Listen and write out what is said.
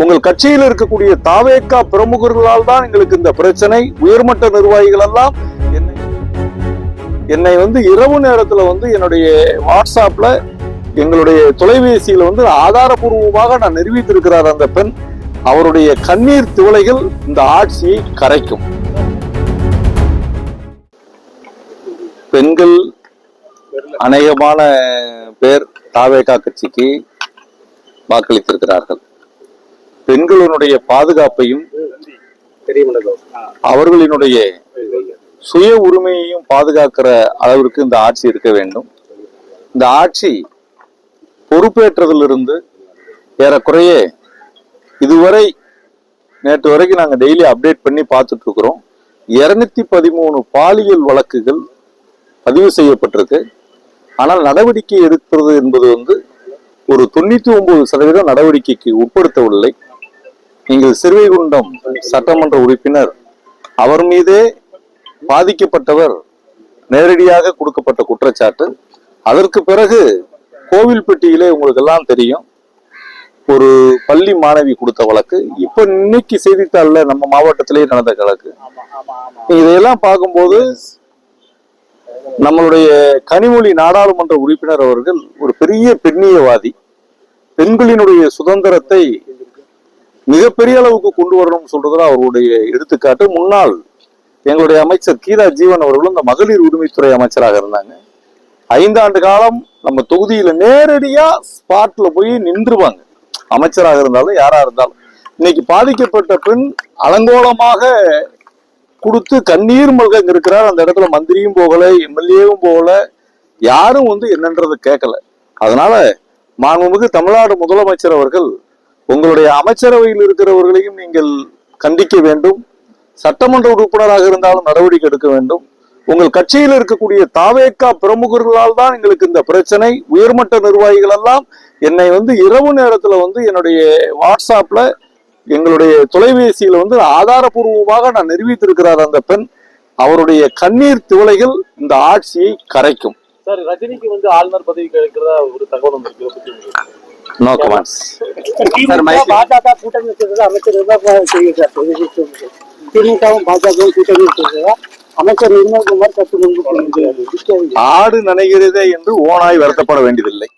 உங்கள் கட்சியில் இருக்கக்கூடிய தாவேகா பிரமுகர்களால் தான் எங்களுக்கு இந்த பிரச்சனை. உயர்மட்ட நிர்வாகிகள் எல்லாம் என்னை இரவு நேரத்துல என்னுடைய வாட்ஸ்அப்ல எங்களுடைய தொலைபேசியில ஆதாரபூர்வமாக நான் நிரூபித்திருக்கிறார் அந்த பெண். அவருடைய கண்ணீர் திவலைகள் இந்த ஆட்சியை கரைக்கும். பெண்கள் அநேகமான பேர் தாவேகா கட்சிக்கு வாக்களித்திருக்கிறார்கள். பெண்களினுடைய பாதுகாப்பையும் அவர்களினுடைய சுய உரிமையையும் பாதுகாக்கிற அளவிற்கு இந்த ஆட்சி இருக்க வேண்டும். இந்த ஆட்சி பொறுப்பேற்றதிலிருந்து ஏறக்குறைய இதுவரை நேற்று வரைக்கும் நாங்கள் டெய்லி அப்டேட் பண்ணி பார்த்துட்டு இருக்கிறோம். 213 பாலியல் வழக்குகள் பதிவு செய்யப்பட்டிருக்கு. ஆனால் நடவடிக்கை எடுப்பது என்பது ஒரு 99% நடவடிக்கைக்கு உட்படுத்தவில்லை. நீங்கள் சிறுவைகுண்டம் சட்டமன்ற உறுப்பினர் அவர் மீதே பாதிக்கப்பட்டவர் நேரடியாக கொடுக்கப்பட்ட குற்றச்சாட்டு. அதற்கு பிறகு கோவில்பட்டியிலே உங்களுக்கு எல்லாம் தெரியும், ஒரு பள்ளி மாணவி கொடுத்த வழக்கு. இப்ப இன்னைக்கு செய்தித்தாள்ல நம்ம மாவட்டத்திலேயே நடந்த வழக்கு. இதையெல்லாம் பார்க்கும்போது நம்மளுடைய கனிமொழி நாடாளுமன்ற உறுப்பினர் அவர்கள் ஒரு பெரிய பெண்ணியவாதி. பெண்களினுடைய சுதந்திரத்தை மிகப்பெரிய அளவுக்கு கொண்டு வரணும்னு சொல்றதுல அவருடைய எடுத்துக்காட்டு. முன்னாள் எங்களுடைய அமைச்சர் கீதா ஜீவன் அவர்களும் இந்த மகளிர் உரிமைத்துறை அமைச்சராக இருந்தாங்க. 5 ஆண்டு காலம் நம்ம தொகுதியில நேரடியா ஸ்பாட்ல போய் நின்றுவாங்க. அமைச்சராக இருந்தாலும் யாரா இருந்தாலும். இன்னைக்கு பாதிக்கப்பட்ட பெண் அலங்கோலமாக கொடுத்து கண்ணீர் மல்க இருக்கிறார். அந்த இடத்துல மந்திரியும் போகல, எம்எல்ஏவும் போகல, யாரும் என்னன்றது கேட்கல. அதனால மாண்புமிகு தமிழ்நாடு முதலமைச்சர் அவர்கள் உங்களுடைய அமைச்சரவையில் இருக்கிறவர்களையும் நீங்கள் கண்டிக்க வேண்டும். சட்டமன்ற உறுப்பினராக இருந்தாலும் நடவடிக்கை எடுக்க வேண்டும். உங்கள் கட்சியில் இருக்கக்கூடிய தாவேகா பிரமுகர்களால் தான் எங்களுக்கு இந்த பிரச்சனை. உயர்மட்ட நிர்வாகிகள் எல்லாம் என்னை இரவு நேரத்துல என்னுடைய வாட்ஸ்அப்ல எங்களுடைய தொலைபேசியில ஆதாரபூர்வமாக நான் நிரூபித்திருக்கிறார் அந்த பெண். அவருடைய கண்ணீர் திவலைகள் இந்த ஆட்சியை கரைக்கும். சார், ரஜினிக்கு ஆளுநர் பதவி கிடைக்கிறதா ஒரு தகவல் இருக்கு. No comments. பாஜக கூட்டணி வச்சிருந்தது அமைச்சர் திமுகவும் பாஜகவும் கூட்டணி வச்சிருந்ததா அமைச்சர் நிர்மல்குமார் கருத்து. ஆடு நனைகிறதே என்று ஓனாய் வருத்தப்பட வேண்டியதில்லை.